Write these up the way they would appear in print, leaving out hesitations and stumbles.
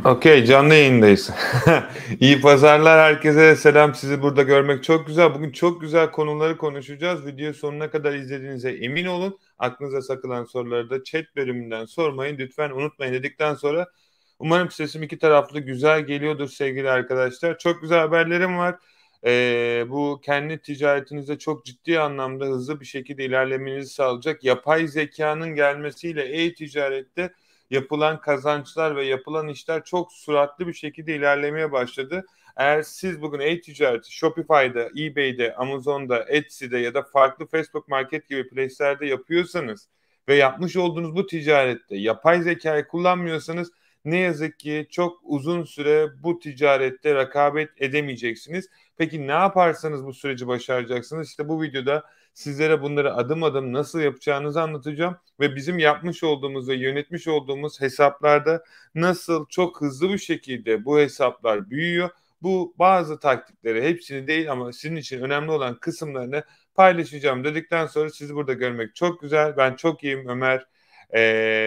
Okey, canlı yayındayız. İyi pazarlar herkese. Selam, sizi burada görmek çok güzel. Bugün çok güzel konuları konuşacağız. Videoyu sonuna kadar izlediğinize emin olun. Aklınıza sakılan soruları da chat bölümünden sormayın. Lütfen unutmayın dedikten sonra umarım sesim iki taraflı güzel geliyordur sevgili arkadaşlar. Çok güzel haberlerim var. Bu kendi ticaretinizde çok ciddi anlamda hızlı bir şekilde ilerlemenizi sağlayacak. Yapay zekanın gelmesiyle e-ticarette yapılan kazançlar ve yapılan işler çok süratli bir şekilde ilerlemeye başladı. Eğer siz bugün e-ticareti Shopify'da, eBay'de, Amazon'da, Etsy'de ya da farklı Facebook Market gibi place'lerde yapıyorsanız ve yapmış olduğunuz bu ticarette yapay zekayı kullanmıyorsanız ne yazık ki çok uzun süre bu ticarette rekabet edemeyeceksiniz. Peki ne yaparsanız bu süreci başaracaksınız? İşte bu videoda sizlere bunları adım adım nasıl yapacağınızı anlatacağım ve bizim yapmış olduğumuz ve yönetmiş olduğumuz hesaplarda nasıl çok hızlı bir şekilde bu hesaplar büyüyor. Bu bazı taktikleri, hepsini değil ama sizin için önemli olan kısımlarını paylaşacağım dedikten sonra sizi burada görmek çok güzel. Ben çok iyiyim Ömer,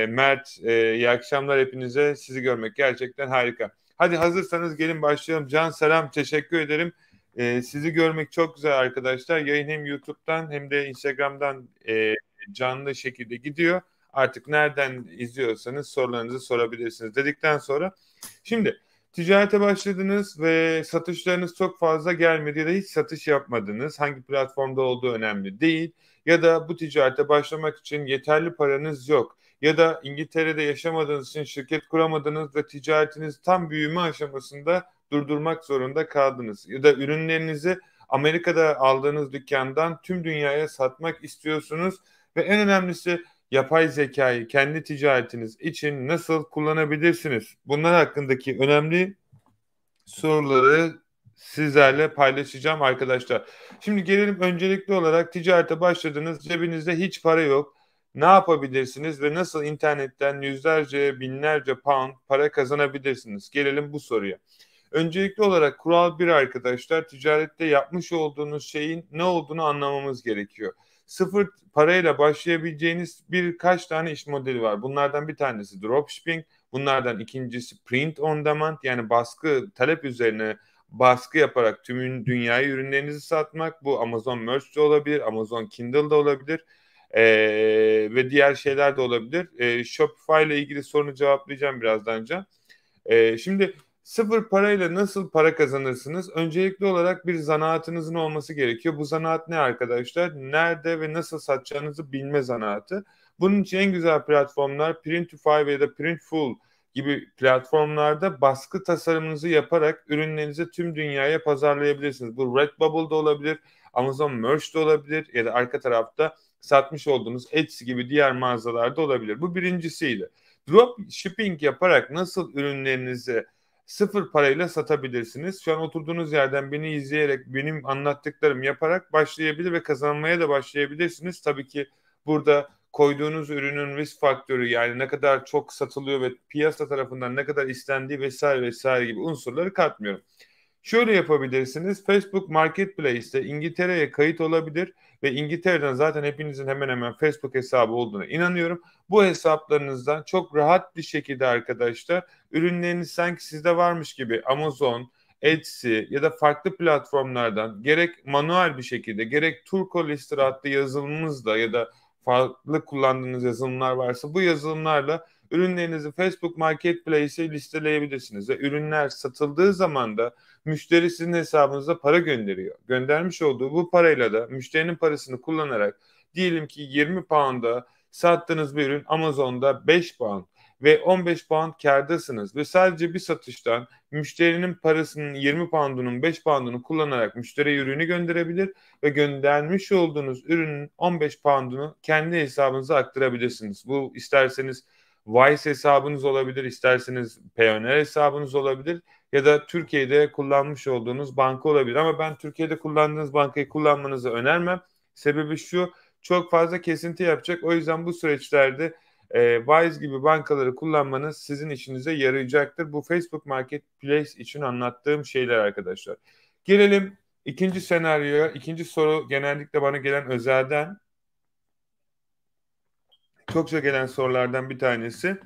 Mert, iyi akşamlar hepinize. Sizi görmek gerçekten harika. Hadi hazırsanız gelin başlayalım. Can selam, teşekkür ederim. Sizi görmek çok güzel arkadaşlar. Yayın hem YouTube'dan hem de Instagram'dan canlı şekilde gidiyor. Artık nereden izliyorsanız sorularınızı sorabilirsiniz dedikten sonra. Şimdi ticarete başladınız ve satışlarınız çok fazla gelmedi ya da hiç satış yapmadınız. Hangi platformda olduğu önemli değil. Ya da bu ticarete başlamak için yeterli paranız yok. Ya da İngiltere'de yaşamadığınız için şirket kuramadınız ve ticaretiniz tam büyüme aşamasında durdurmak zorunda kaldınız. Ya da ürünlerinizi Amerika'da aldığınız dükkandan tüm dünyaya satmak istiyorsunuz ve en önemlisi yapay zekayı kendi ticaretiniz için nasıl kullanabilirsiniz? Bunlar hakkındaki önemli soruları sizlerle paylaşacağım arkadaşlar. Şimdi gelelim öncelikli olarak ticarete başladınız, cebinizde hiç para yok. Ne yapabilirsiniz ve nasıl internetten yüzlerce, binlerce pound para kazanabilirsiniz? Gelelim bu soruya. Öncelikli olarak kural bir arkadaşlar, ticarette yapmış olduğunuz şeyin ne olduğunu anlamamız gerekiyor. Sıfır parayla başlayabileceğiniz birkaç tane iş modeli var. Bunlardan bir tanesi dropshipping, bunlardan ikincisi print on demand, yani baskı, talep üzerine baskı yaparak tüm dünyaya ürünlerinizi satmak. Bu Amazon Merch de olabilir, Amazon Kindle de olabilir. Ve diğer şeyler de olabilir. Shopify ile ilgili sorunu cevaplayacağım birazdan Can. Şimdi sıfır parayla nasıl para kazanırsınız? Öncelikli olarak bir zanaatınızın olması gerekiyor. Bu zanaat ne arkadaşlar? Nerede ve nasıl satacağınızı bilme zanaatı. Bunun için en güzel platformlar Printify ya da Printful gibi platformlarda baskı tasarımınızı yaparak ürünlerinizi tüm dünyaya pazarlayabilirsiniz. Bu Redbubble'da olabilir, Amazon Merch'de olabilir ya da arka tarafta satmış olduğunuz Etsy gibi diğer mağazalarda olabilir. Bu birincisiydi. Drop shipping yaparak nasıl ürünlerinizi sıfır parayla satabilirsiniz? Şu an oturduğunuz yerden beni izleyerek benim anlattıklarım yaparak başlayabilir ve kazanmaya da başlayabilirsiniz. Tabii ki burada koyduğunuz ürünün risk faktörü, yani ne kadar çok satılıyor ve piyasa tarafından ne kadar istendiği vesaire vesaire gibi unsurları katmıyorum. Şöyle yapabilirsiniz. Facebook Marketplace'te İngiltere'ye kayıt olabilir ve İngiltere'den zaten hepinizin hemen hemen Facebook hesabı olduğuna inanıyorum. Bu hesaplarınızdan çok rahat bir şekilde arkadaşlar ürünleriniz sanki sizde varmış gibi Amazon, Etsy ya da farklı platformlardan gerek manuel bir şekilde gerek Turkolister adlı yazılımınızla ya da farklı kullandığınız yazılımlar varsa bu yazılımlarla ürünlerinizi Facebook Marketplace'e listeleyebilirsiniz ve ürünler satıldığı zaman da müşteri sizin hesabınıza para gönderiyor. Göndermiş olduğu bu parayla da müşterinin parasını kullanarak diyelim ki 20 pound'a sattığınız bir ürün Amazon'da 5 pound ve 15 pound kârdasınız ve sadece bir satıştan müşterinin parasının 20 pound'unun 5 pound'unu kullanarak müşteriye ürünü gönderebilir ve göndermiş olduğunuz ürünün 15 pound'unu kendi hesabınıza aktarabilirsiniz. Bu isterseniz Wise hesabınız olabilir, isterseniz Payoneer hesabınız olabilir ya da Türkiye'de kullanmış olduğunuz banka olabilir. Ama ben Türkiye'de kullandığınız bankayı kullanmanızı önermem. Sebebi şu, çok fazla kesinti yapacak. O yüzden bu süreçlerde Wise gibi bankaları kullanmanız sizin işinize yarayacaktır. Bu Facebook Marketplace için anlattığım şeyler arkadaşlar. Gelelim ikinci senaryoya. İkinci soru genellikle bana gelen özelden. Çokça gelen sorulardan bir tanesi.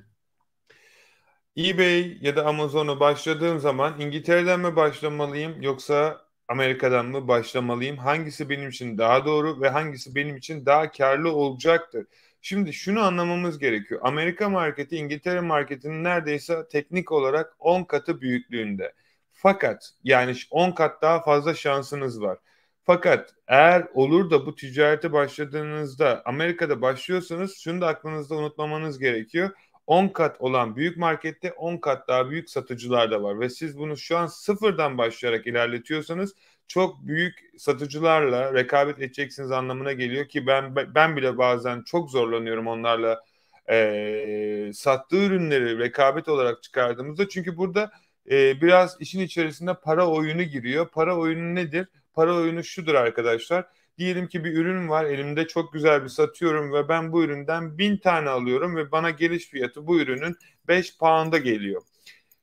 eBay ya da Amazon'a başladığım zaman İngiltere'den mi başlamalıyım yoksa Amerika'dan mı başlamalıyım? Hangisi benim için daha doğru ve hangisi benim için daha karlı olacaktır? Şimdi şunu anlamamız gerekiyor. Amerika marketi İngiltere marketinin neredeyse teknik olarak 10 katı büyüklüğünde. Fakat yani 10 kat daha fazla şansınız var. Fakat eğer olur da bu ticarete başladığınızda Amerika'da başlıyorsanız şunu da aklınızda unutmamanız gerekiyor. 10 kat olan büyük markette 10 kat daha büyük satıcılar da var ve siz bunu şu an sıfırdan başlayarak ilerletiyorsanız çok büyük satıcılarla rekabet edeceksiniz anlamına geliyor ki ben bile bazen çok zorlanıyorum onlarla sattığı ürünleri rekabet olarak çıkardığımızda çünkü burada biraz işin içerisinde para oyunu giriyor. Para oyunu nedir? Para oyunu şudur arkadaşlar. Diyelim ki bir ürün var elimde çok güzel bir satıyorum ve ben bu üründen 1.000 tane alıyorum ve bana geliş fiyatı bu ürünün 5 pound'a geliyor.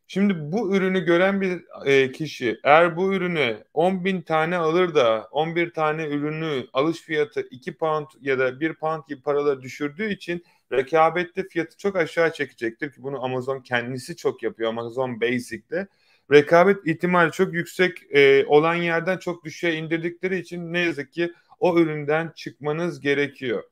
Şimdi bu ürünü gören bir kişi eğer bu ürünü 10 bin tane alır da 11 tane ürünü alış fiyatı 2 pound ya da 1 pound gibi paraları düşürdüğü için rekabette fiyatı çok aşağı çekecektir ki bunu Amazon kendisi çok yapıyor. Amazon Basic'te. Rekabet ihtimali çok yüksek olan yerden çok düşüğe indirdikleri için ne yazık ki o üründen çıkmanız gerekiyor.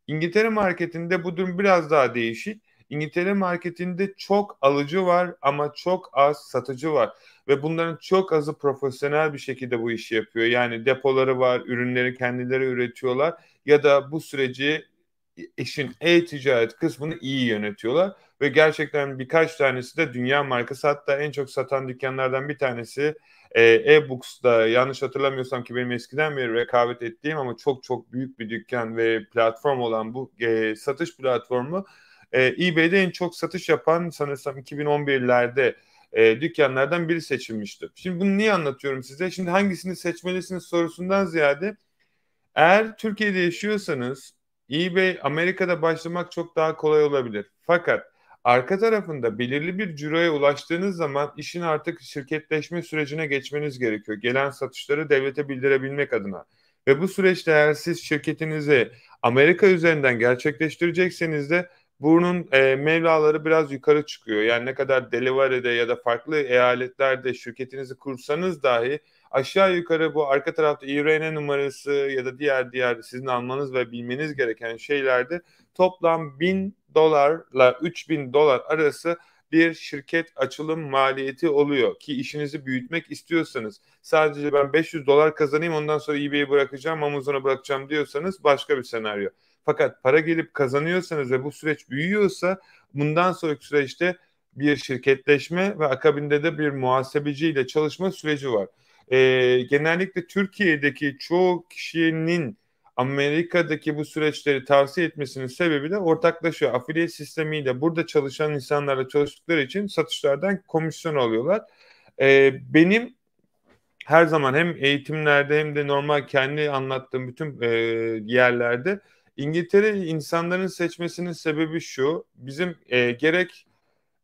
İngiltere marketinde bu durum biraz daha değişik. İngiltere marketinde çok alıcı var ama çok az satıcı var. Ve bunların çok azı profesyonel bir şekilde bu işi yapıyor. Yani depoları var, ürünleri kendileri üretiyorlar ya da bu süreci işin e-ticaret kısmını iyi yönetiyorlar. Ve gerçekten birkaç tanesi de dünya markası hatta en çok satan dükkanlardan bir tanesi e-books'da yanlış hatırlamıyorsam ki benim eskiden beri rekabet ettiğim ama çok çok büyük bir dükkan ve platform olan bu satış platformu eBay'de en çok satış yapan sanırsam 2011'lerde dükkanlardan biri seçilmişti. Şimdi bunu niye anlatıyorum size? Şimdi hangisini seçmelisiniz sorusundan ziyade eğer Türkiye'de yaşıyorsanız eBay Amerika'da başlamak çok daha kolay olabilir. Fakat arka tarafında belirli bir ciroya ulaştığınız zaman işin artık şirketleşme sürecine geçmeniz gerekiyor. Gelen satışları devlete bildirebilmek adına. Ve bu süreçte eğer siz şirketinizi Amerika üzerinden gerçekleştirecekseniz de bunun mevlaları biraz yukarı çıkıyor. Yani ne kadar Delaware'de ya da farklı eyaletlerde şirketinizi kursanız dahi aşağı yukarı bu arka tarafta IRN numarası ya da diğer sizin almanız ve bilmeniz gereken şeylerde toplam 1.000 dolarla 3.000 dolar arası bir şirket açılım maliyeti oluyor ki işinizi büyütmek istiyorsanız sadece ben 500 dolar kazanayım ondan sonra eBay'i bırakacağım Amazon'a bırakacağım diyorsanız başka bir senaryo. Fakat para gelip kazanıyorsanız ve bu süreç büyüyorsa bundan sonraki süreçte bir şirketleşme ve akabinde de bir muhasebeciyle çalışma süreci var. Genellikle Türkiye'deki çoğu kişinin Amerika'daki bu süreçleri tavsiye etmesinin sebebi de ortaklaşıyor. Afiliye sistemiyle burada çalışan insanlarla çalıştıkları için satışlardan komisyon alıyorlar. Benim her zaman hem eğitimlerde hem de normal kendi anlattığım bütün yerlerde İngiltere insanların seçmesinin sebebi şu. Bizim gerek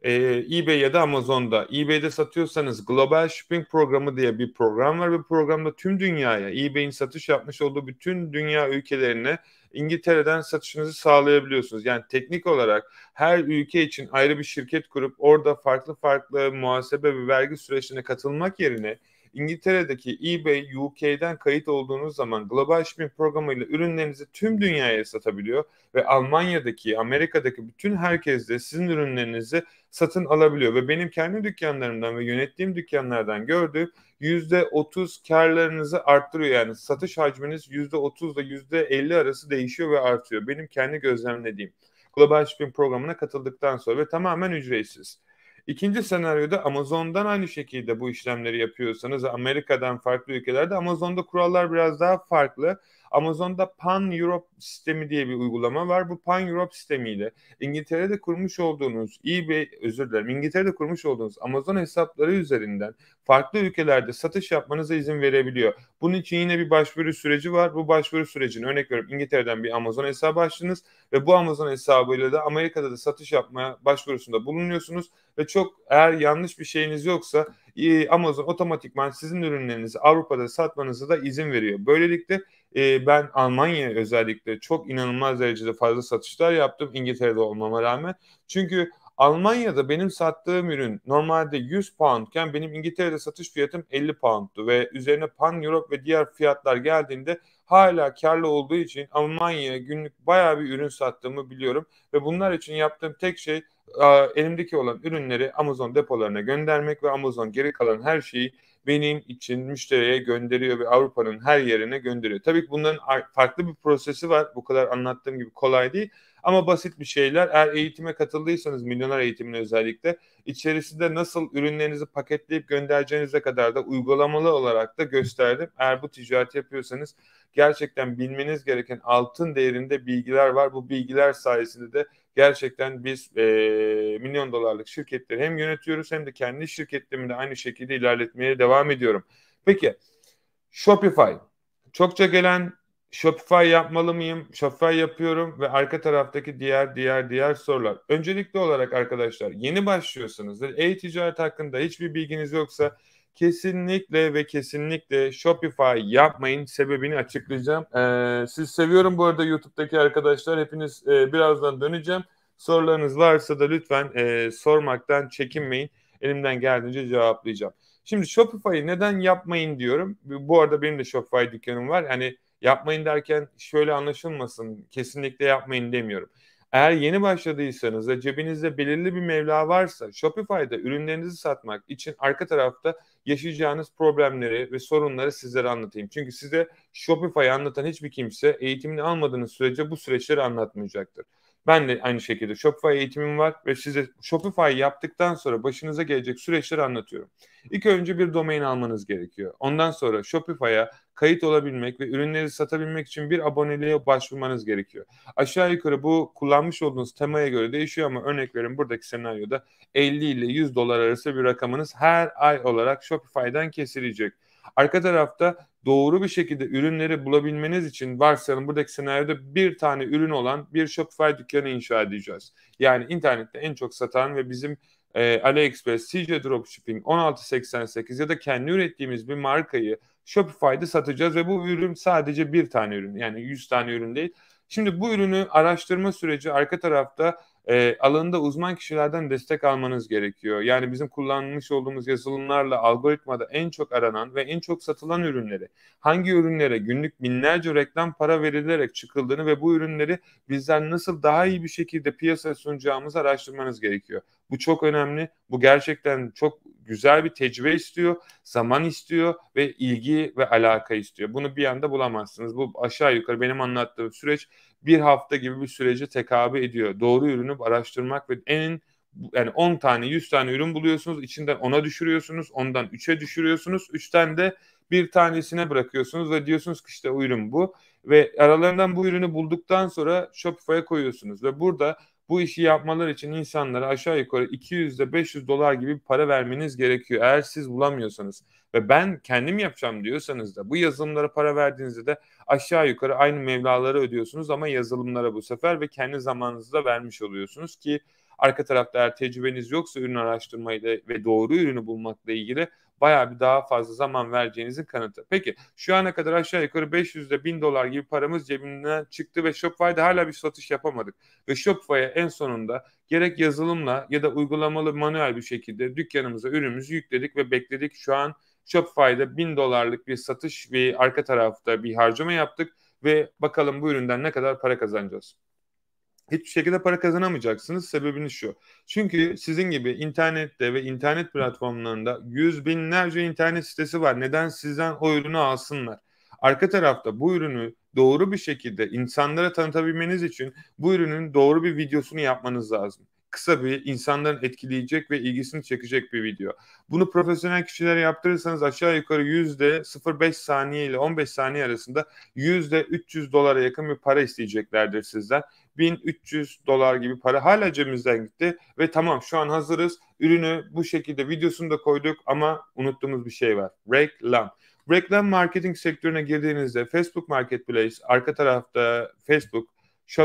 eBay ya da Amazon'da. eBay'de satıyorsanız Global Shipping Programı diye bir program var ve programda tüm dünyaya eBay'in satış yapmış olduğu bütün dünya ülkelerine İngiltere'den satışınızı sağlayabiliyorsunuz. Yani teknik olarak her ülke için ayrı bir şirket kurup orada farklı farklı muhasebe ve vergi süreçlerine katılmak yerine İngiltere'deki eBay UK'den kayıt olduğunuz zaman Global Shipping programıyla ürünlerinizi tüm dünyaya satabiliyor ve Almanya'daki, Amerika'daki bütün herkes de sizin ürünlerinizi satın alabiliyor ve benim kendi dükkanlarımdan ve yönettiğim dükkanlardan gördüğüm %30 karlarınızı arttırıyor. Yani satış hacminiz %30 ile %50 arası değişiyor ve artıyor. Benim kendi gözlemlediğim. Global Shipping programına katıldıktan sonra ve tamamen ücretsiz. İkinci senaryoda Amazon'dan aynı şekilde bu işlemleri yapıyorsanız Amerika'dan farklı ülkelerde Amazon'da kurallar biraz daha farklı. Amazon'da Pan Europe sistemi diye bir uygulama var. Bu Pan Europe sistemiyle İngiltere'de kurmuş olduğunuz eBay, özür dilerim, İngiltere'de kurmuş olduğunuz Amazon hesapları üzerinden farklı ülkelerde satış yapmanıza izin verebiliyor. Bunun için yine bir başvuru süreci var. Bu başvuru sürecini örnek veriyorum İngiltere'den bir Amazon hesabı açtınız ve bu Amazon hesabıyla da Amerika'da da satış yapma başvurusunda bulunuyorsunuz ve çok eğer yanlış bir şeyiniz yoksa Amazon otomatikman sizin ürünlerinizi Avrupa'da satmanıza da izin veriyor. Böylelikle ben Almanya'ya özellikle çok inanılmaz derecede fazla satışlar yaptım İngiltere'de olmama rağmen. Çünkü Almanya'da benim sattığım ürün normalde 100 poundken benim İngiltere'de satış fiyatım 50 pound'tu ve üzerine Pan Europe ve diğer fiyatlar geldiğinde hala karlı olduğu için Almanya'ya günlük bayağı bir ürün sattığımı biliyorum ve bunlar için yaptığım tek şey elimdeki olan ürünleri Amazon depolarına göndermek ve Amazon geri kalan her şeyi benim için müşteriye gönderiyor ve Avrupa'nın her yerine gönderiyor. Tabii ki bunların farklı bir prosesi var. Bu kadar anlattığım gibi kolay değil. Ama basit bir şeyler. Eğer eğitime katıldıysanız, milyoner eğitimine özellikle, içerisinde nasıl ürünlerinizi paketleyip göndereceğinize kadar da uygulamalı olarak da gösterdim. Eğer bu ticareti yapıyorsanız gerçekten bilmeniz gereken altın değerinde bilgiler var. Bu bilgiler sayesinde de gerçekten biz milyon dolarlık şirketleri hem yönetiyoruz hem de kendi şirketlerimi de aynı şekilde ilerletmeye devam ediyorum. Peki Shopify. Çokça gelen Shopify yapmalı mıyım? Shopify yapıyorum ve arka taraftaki diğer sorular. Öncelikli olarak arkadaşlar yeni başlıyorsanız ve e-ticaret hakkında hiçbir bilginiz yoksa kesinlikle ve kesinlikle Shopify yapmayın. Sebebini açıklayacağım. Siz seviyorum bu arada YouTube'daki arkadaşlar. Hepiniz birazdan döneceğim. Sorularınız varsa da lütfen sormaktan çekinmeyin. Elimden geldiğince cevaplayacağım. Şimdi Shopify'ı neden yapmayın diyorum. Bu arada benim de Shopify dükkanım var. Hani yapmayın derken şöyle anlaşılmasın. Kesinlikle yapmayın demiyorum. Eğer yeni başladıysanız ve cebinizde belirli bir meblağ varsa Shopify'da ürünlerinizi satmak için arka tarafta yaşayacağınız problemleri ve sorunları sizlere anlatayım. Çünkü size Shopify'ı anlatan hiçbir kimse eğitimini almadığınız sürece bu süreçleri anlatmayacaktır. Ben de aynı şekilde Shopify eğitimim var ve size Shopify yaptıktan sonra başınıza gelecek süreçleri anlatıyorum. İlk önce bir domain almanız gerekiyor. Ondan sonra Shopify'a kayıt olabilmek ve ürünleri satabilmek için bir aboneliğe başvurmanız gerekiyor. Aşağı yukarı bu kullanmış olduğunuz temaya göre değişiyor ama örnek verin buradaki senaryoda 50 ile 100 dolar arası bir rakamınız her ay olarak Shopify'dan kesilecek. Arka tarafta doğru bir şekilde ürünleri bulabilmeniz için varsayalım buradaki senaryoda bir tane ürün olan bir Shopify dükkanı inşa edeceğiz. Yani internette en çok satan ve bizim AliExpress, CJ Dropshipping, 1688 ya da kendi ürettiğimiz bir markayı Shopify'da satacağız ve bu ürün sadece bir tane ürün. Yani 100 tane ürün değil. Şimdi bu ürünü araştırma süreci arka tarafta alanında uzman kişilerden destek almanız gerekiyor. Yani bizim kullanmış olduğumuz yazılımlarla algoritmada en çok aranan ve en çok satılan ürünleri, hangi ürünlere günlük binlerce reklam para verilerek çıkıldığını ve bu ürünleri bizden nasıl daha iyi bir şekilde piyasaya sunacağımızı araştırmanız gerekiyor. Bu çok önemli. Bu gerçekten çok güzel bir tecrübe istiyor, zaman istiyor ve ilgi ve alaka istiyor. Bunu bir anda bulamazsınız. Bu aşağı yukarı benim anlattığım süreç bir hafta gibi bir sürece tekabül ediyor. Doğru ürünü araştırmak ve yani 10 tane 100 tane ürün buluyorsunuz. İçinden 10'a düşürüyorsunuz. Ondan 3'e düşürüyorsunuz. 3'ten de bir tanesine bırakıyorsunuz ve diyorsunuz ki işte o ürün bu. Ve aralarından bu ürünü bulduktan sonra Shopify'a koyuyorsunuz. Ve burada bu işi yapmaları için insanlara aşağı yukarı 200 ile 500 dolar gibi para vermeniz gerekiyor. Eğer siz bulamıyorsanız ve ben kendim yapacağım diyorsanız da bu yazılımlara para verdiğinizde de aşağı yukarı aynı meblağları ödüyorsunuz ama yazılımlara bu sefer ve kendi zamanınızı da vermiş oluyorsunuz ki arka tarafta eğer tecrübeniz yoksa ürün araştırmayla ve doğru ürünü bulmakla ilgili bayağı bir daha fazla zaman vereceğinizin kanıtı. Peki şu ana kadar aşağı yukarı 500 ile 1000 dolar gibi paramız cebinden çıktı ve Shopify'da hala bir satış yapamadık. Ve Shopify'a en sonunda gerek yazılımla ya da uygulamalı manuel bir şekilde dükkanımıza ürünümüzü yükledik ve bekledik. Şu an Shopify'da 1000 dolarlık bir satış ve arka tarafta bir harcama yaptık ve bakalım bu üründen ne kadar para kazanacağız. Hiçbir şekilde para kazanamayacaksınız. Sebebini şu. Çünkü sizin gibi internette ve internet platformlarında yüz binlerce internet sitesi var. Neden sizden o ürünü alsınlar? Arka tarafta bu ürünü doğru bir şekilde insanlara tanıtabilmeniz için bu ürünün doğru bir videosunu yapmanız lazım. Kısa bir insanların etkileyecek ve ilgisini çekecek bir video. Bunu profesyonel kişilere yaptırırsanız aşağı yukarı %0,5 saniye ile 15 saniye arasında %300 dolara yakın bir para isteyeceklerdir sizden. 1300 dolar gibi para hala cebimizden gitti ve tamam şu an hazırız. Ürünü bu şekilde videosunu da koyduk ama unuttuğumuz bir şey var. Reklam. Reklam marketing sektörüne girdiğinizde Facebook Marketplace, arka tarafta Facebook,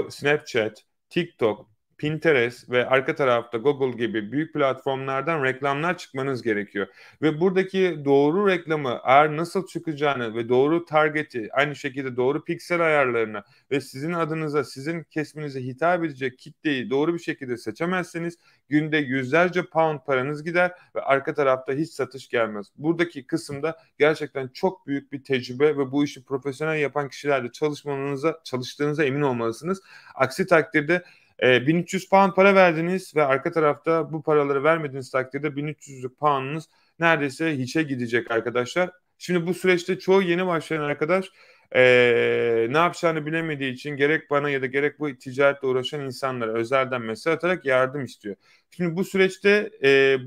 Snapchat, TikTok, Pinterest ve arka tarafta Google gibi büyük platformlardan reklamlar çıkmanız gerekiyor. Ve buradaki doğru reklamı eğer nasıl çıkacağını ve doğru target'i, aynı şekilde doğru piksel ayarlarını ve sizin adınıza, sizin kesminize hitap edecek kitleyi doğru bir şekilde seçemezseniz günde yüzlerce pound paranız gider ve arka tarafta hiç satış gelmez. Buradaki kısımda gerçekten çok büyük bir tecrübe ve bu işi profesyonel yapan kişilerle çalıştığınıza emin olmalısınız. Aksi takdirde 1300 pound para verdiniz ve arka tarafta bu paraları vermediğiniz takdirde 1300'lük pound'unuz neredeyse hiçe gidecek arkadaşlar. Şimdi bu süreçte çoğu yeni başlayan arkadaş ne yapacağını bilemediği için gerek bana ya da gerek bu ticaretle uğraşan insanlara özelden mesaj atarak yardım istiyor. Şimdi bu süreçte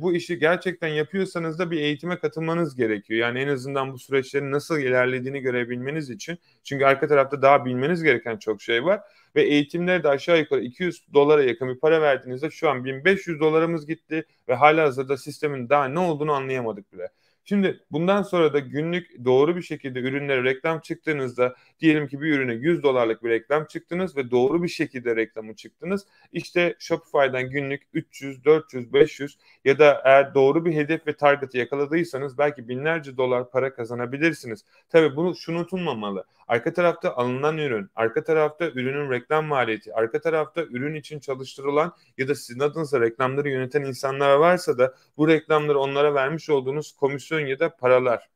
bu işi gerçekten yapıyorsanız da bir eğitime katılmanız gerekiyor. Yani en azından bu süreçlerin nasıl ilerlediğini görebilmeniz için. Çünkü arka tarafta daha bilmeniz gereken çok şey var. Ve eğitimlere de aşağı yukarı 200 dolara yakın bir para verdiğinizde şu an 1500 dolarımız gitti ve halihazırda sistemin daha ne olduğunu anlayamadık bile. Şimdi bundan sonra da günlük doğru bir şekilde ürünlere reklam çıktığınızda diyelim ki bir ürüne 100 dolarlık bir reklam çıktınız ve doğru bir şekilde reklamı çıktınız. İşte Shopify'dan günlük 300, 400, 500 ya da eğer doğru bir hedef ve target'ı yakaladıysanız belki binlerce dolar para kazanabilirsiniz. Tabii bunu şunu unutulmamalı. Arka tarafta alınan ürün, arka tarafta ürünün reklam maliyeti, arka tarafta ürün için çalıştırılan ya da sizin adınıza reklamları yöneten insanlar varsa da bu reklamları onlara vermiş olduğunuz komisyon ya da paralar.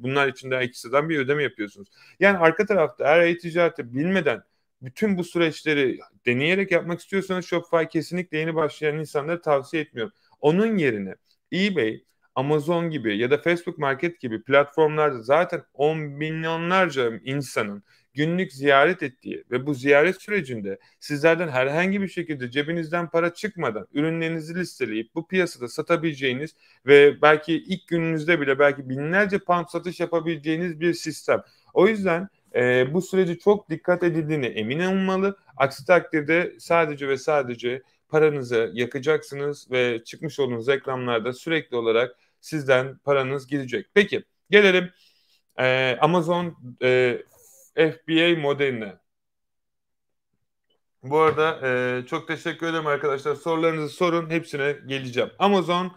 Bunlar için de ekstradan bir ödeme yapıyorsunuz. Yani arka tarafta eğer e-ticareti bilmeden bütün bu süreçleri deneyerek yapmak istiyorsanız Shopify kesinlikle yeni başlayan insanlara tavsiye etmiyorum. Onun yerine eBay, Amazon gibi ya da Facebook Market gibi platformlarda zaten 10 milyonlarca insanın günlük ziyaret ettiği ve bu ziyaret sürecinde sizlerden herhangi bir şekilde cebinizden para çıkmadan ürünlerinizi listeleyip bu piyasada satabileceğiniz ve belki ilk gününüzde bile belki binlerce pound satış yapabileceğiniz bir sistem. O yüzden bu süreci çok dikkat edildiğine emin olmalı. Aksi takdirde sadece ve sadece paranızı yakacaksınız ve çıkmış olduğunuz reklamlarda sürekli olarak sizden paranız gidecek. Peki gelelim Amazon FBA modeline. Bu arada çok teşekkür ederim arkadaşlar. Sorularınızı sorun. Hepsine geleceğim. Amazon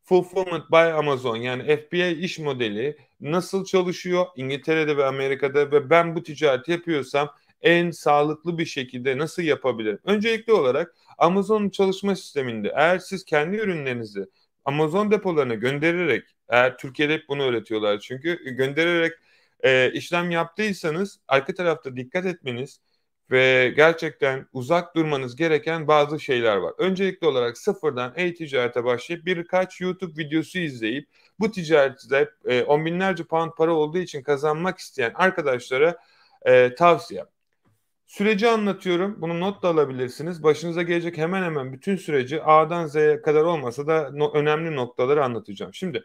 Fulfillment by Amazon yani FBA iş modeli nasıl çalışıyor İngiltere'de ve Amerika'da ve ben bu ticareti yapıyorsam en sağlıklı bir şekilde nasıl yapabilirim? Öncelikli olarak Amazon'un çalışma sisteminde eğer siz kendi ürünlerinizi Amazon depolarına göndererek eğer Türkiye'de hep bunu öğretiyorlar çünkü göndererek işlem yaptıysanız arka tarafta dikkat etmeniz ve gerçekten uzak durmanız gereken bazı şeyler var. Öncelikli olarak sıfırdan e-ticarete başlayıp birkaç YouTube videosu izleyip bu ticarette on binlerce pound para olduğu için kazanmak isteyen arkadaşlara tavsiye. Süreci anlatıyorum. Bunu not da alabilirsiniz. Başınıza gelecek hemen hemen bütün süreci A'dan Z'ye kadar olmasa da önemli noktaları anlatacağım. Şimdi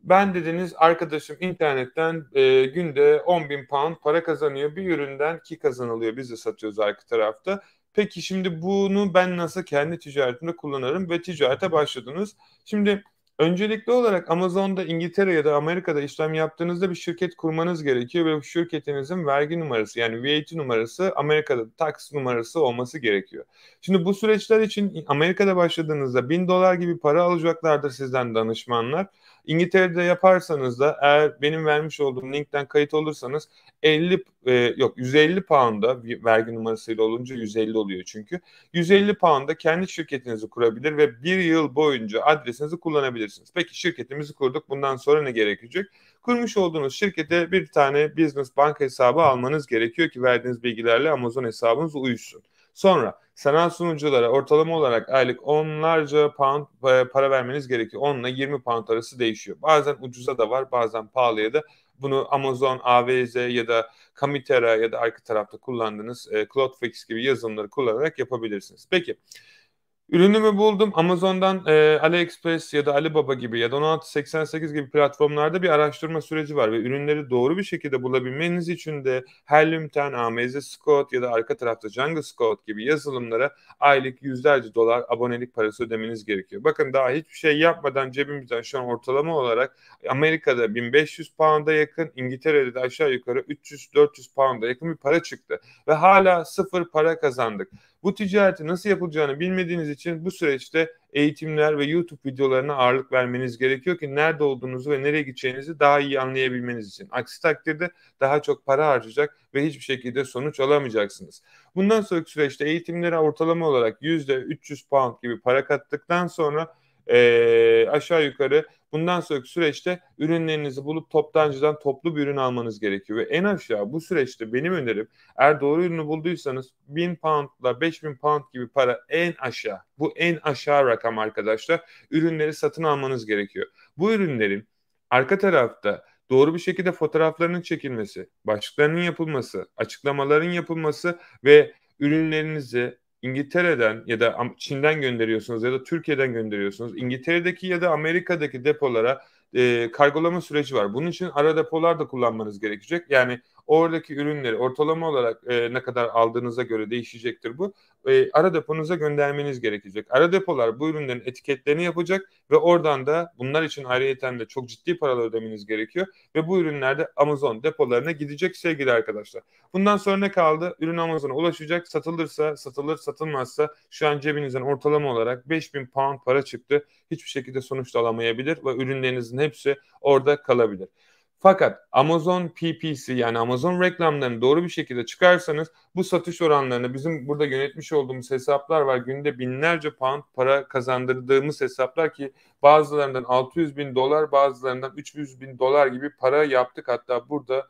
ben dediniz arkadaşım internetten günde 10 bin pound para kazanıyor. Bir üründen ki kazanılıyor. Biz de satıyoruz arka tarafta. Peki şimdi bunu ben nasıl kendi ticaretimde kullanırım ve ticarete başladınız. Şimdi öncelikli olarak Amazon'da İngiltere ya da Amerika'da işlem yaptığınızda bir şirket kurmanız gerekiyor ve bu şirketinizin vergi numarası yani VAT numarası Amerika'da tax numarası olması gerekiyor. Şimdi bu süreçler için Amerika'da başladığınızda 1000 dolar gibi para alacaklardır sizden danışmanlar. İngiltere'de yaparsanız da eğer benim vermiş olduğum linkten kayıt olursanız 150 pound'a vergi numarasıyla olunca 150 oluyor çünkü. 150 pound'a kendi şirketinizi kurabilir ve bir yıl boyunca adresinizi kullanabilirsiniz. Peki şirketimizi kurduk. Bundan sonra ne gerekecek? Kurmuş olduğunuz şirkete bir tane business bank hesabı almanız gerekiyor ki verdiğiniz bilgilerle Amazon hesabınız uyuşsun. Sonra sanal sunuculara ortalama olarak aylık onlarca pound para vermeniz gerekiyor. 10 ile 20 pound arası değişiyor. Bazen ucuza da var, bazen pahalıya da. Bunu Amazon, AWS ya da Kamitera ya da arka tarafta kullandığınız Cloudflix gibi yazılımları kullanarak yapabilirsiniz. Peki. Ürünümü buldum. Amazon'dan AliExpress ya da Alibaba gibi ya da 1688 gibi platformlarda bir araştırma süreci var ve ürünleri doğru bir şekilde bulabilmeniz için de Helium10, Amaze Scout ya da arka tarafta Jungle Scout gibi yazılımlara aylık yüzlerce dolar abonelik parası ödemeniz gerekiyor. Bakın daha hiçbir şey yapmadan cebimizden şu an ortalama olarak Amerika'da 1500 pound'a yakın, İngiltere'de de aşağı yukarı 300-400 pound'a yakın bir para çıktı ve hala sıfır para kazandık. Bu ticareti nasıl yapılacağını bilmediğiniz için bu süreçte eğitimler ve YouTube videolarına ağırlık vermeniz gerekiyor ki nerede olduğunuzu ve nereye gideceğinizi daha iyi anlayabilmeniz için. Aksi takdirde daha çok para harcayacak ve hiçbir şekilde sonuç alamayacaksınız. Bundan sonraki süreçte eğitimlere ortalama olarak %300 pound gibi para kattıktan sonra aşağı yukarı bundan sonraki süreçte ürünlerinizi bulup toptancıdan toplu bir ürün almanız gerekiyor. Ve en aşağı bu süreçte benim önerim, eğer doğru ürünü bulduysanız 1000 poundla 5000 pound gibi para en aşağı. Bu en aşağı rakam arkadaşlar. Ürünleri satın almanız gerekiyor. Bu ürünlerin arka tarafta doğru bir şekilde fotoğraflarının çekilmesi, başlıklarının yapılması, açıklamaların yapılması ve ürünlerinizi İngiltere'den ya da Çin'den gönderiyorsunuz ya da Türkiye'den gönderiyorsunuz. İngiltere'deki ya da Amerika'daki depolara kargolama süreci var. Bunun için ara depolar da kullanmanız gerekecek. Yani oradaki ürünleri ortalama olarak ne kadar aldığınıza göre değişecektir bu. Ara deponuza göndermeniz gerekecek. Ara depolar bu ürünlerin etiketlerini yapacak ve oradan da bunlar için ayrıyeten de çok ciddi paralar ödemeniz gerekiyor. Ve bu ürünler de Amazon depolarına gidecek sevgili arkadaşlar. Bundan sonra ne kaldı? Ürün Amazon'a ulaşacak. Satılırsa satılır, satılmazsa şu an cebinizden ortalama olarak 5000 pound para çıktı. Hiçbir şekilde sonuç da alamayabilir ve ürünlerinizin hepsi orada kalabilir. Fakat Amazon PPC yani Amazon reklamlarını doğru bir şekilde çıkarsanız bu satış oranlarını bizim burada yönetmiş olduğumuz hesaplar var. Günde binlerce pound para kazandırdığımız hesaplar ki bazılarından 600 bin dolar bazılarından 300 bin dolar gibi para yaptık. Hatta burada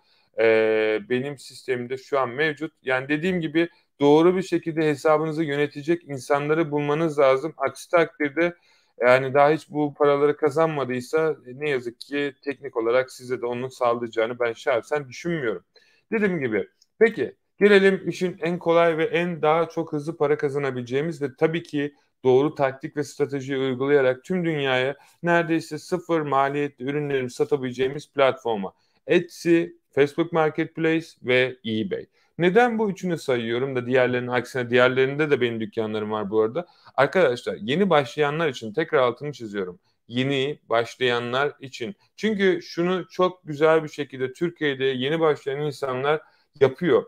benim sistemimde şu an mevcut. Yani dediğim gibi doğru bir şekilde hesabınızı yönetecek insanları bulmanız lazım. Aksi takdirde yani daha hiç bu paraları kazanmadıysa ne yazık ki teknik olarak size de onun sağlayacağını ben şahsen düşünmüyorum. Dediğim gibi peki gelelim işin en kolay ve en daha çok hızlı para kazanabileceğimiz ve tabii ki doğru taktik ve stratejiyi uygulayarak tüm dünyaya neredeyse sıfır maliyetli ürünlerimi satabileceğimiz platforma. Etsy, Facebook Marketplace ve eBay. Neden bu üçünü sayıyorum da diğerlerinin aksine diğerlerinde de benim dükkanlarım var bu arada. Arkadaşlar yeni başlayanlar için tekrar altını çiziyorum. Yeni başlayanlar için. Çünkü şunu çok güzel bir şekilde Türkiye'de yeni başlayan insanlar yapıyor.